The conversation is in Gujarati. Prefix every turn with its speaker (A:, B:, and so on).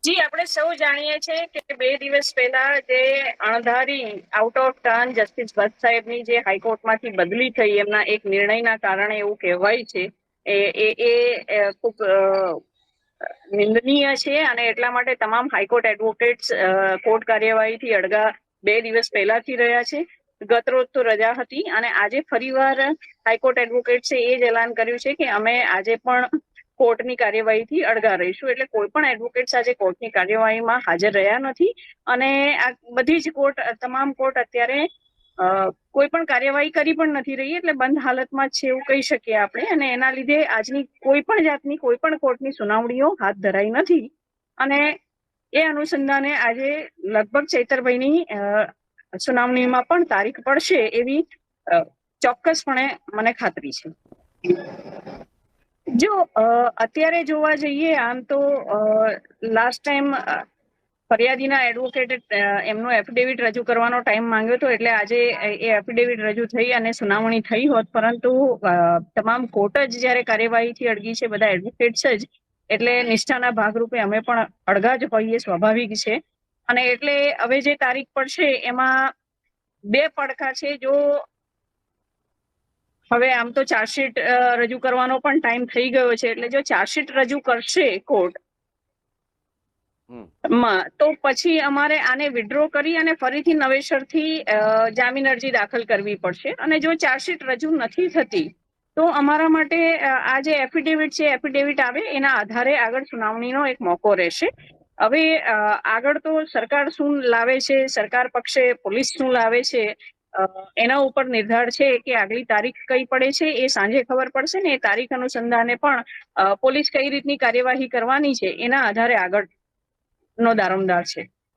A: જી, આપણે સૌ જાણીએ છીએ કે 2 દિવસ પહેલા જે અણધારી out of turn justice Bhatt સાહેબની જે હાઈકોર્ટમાંથી બદલી થઈ એમના એક નિર્ણયના કારણે એવું કહેવાય છે ખૂબ નિંદનીય છે અને એટલા માટે તમામ હાઈકોર્ટ એડવોકેટ્સ કોર્ટ કાર્યવાહીથી અડગા 2 દિવસ પહેલાથી રહ્યા છે. ગતરોજ તો રજા હતી અને આજે ફરીવાર હાઈકોર્ટ એડવોકેટ્સે એ જ એલાન કર્યું છે કે અમે આજે પણ કોર્ટની કાર્યવાહીથી અડગા રહીશું. એટલે કોઈ પણ એડવોકેટ્સ આજે કોર્ટની કાર્યવાહીમાં હાજર રહ્યા નથી અને આ બધી જ તમામ કોર્ટ અત્યારે કોઈ પણ કાર્યવાહી કરી પણ નથી રહી, એટલે બંધ હાલતમાં છે એવું કહી શકીએ આપણે. અને એના લીધે આજની કોઈ પણ જાતની કોઈ પણ કોર્ટની સુનાવણીઓ હાથ ધરાઈ નથી અને એ અનુસંધાને આજે લગભગ ચૈતરભાઈની સુનાવણીમાં પણ તારીખ પડશે એવી ચોક્કસપણે મને ખાતરી છે. જો અત્યારે જોવા જઈએ આમ તો લાસ્ટ ટાઈમ ફરિયાદીના એડવોકેટે એમનો એફિડેવિટ રજૂ કરવાનો ટાઈમ માંગ્યો હતો, એટલે આજે એ એફિડેવિટ રજૂ થઈ અને સુનાવણી થઈ હોત, પરંતુ તમામ કોર્ટ જ જ્યારે કાર્યવાહીથી અડગી છે, બધા એડવોકેટ્સ જ, એટલે નિષ્ઠાના ભાગરૂપે અમે પણ અડગા જ હોઈએ, સ્વાભાવિક છે. અને એટલે હવે જે તારીખ પડશે એમાં બે પડખા છે. જો હવે આમ તો ચાર્જશીટ રજૂ કરવાનો પણ ટાઈમ થઈ ગયો છે, એટલે જો ચાર્જશીટ રજૂ કરશે કોર્ટ તો પછી અમારે આને વિડ્રો કરી અને ફરીથી નવેસરથી જામીન અરજી દાખલ કરવી પડશે. અને જો ચાર્જશીટ રજૂ નથી થતી તો અમારા માટે આ જે એફિડેવિટ છે, એફિડેવિટ આવે એના આધારે આગળ સુનાવણીનો એક મોકો રહેશે. હવે આગળ તો સરકાર શું લાવે છે, સરકાર પક્ષે પોલીસ શું લાવે છે, એના ઉપર નિર્ધાર છે કે આગલી તારીખ કઈ પડે છે એ સાંજે ખબર પડશે ને. એ તારીખ અનુસંધાને પણ પોલીસ કઈ રીતની કાર્યવાહી કરવાની છે એના આધારે આગળ નો દારોમદાર છે.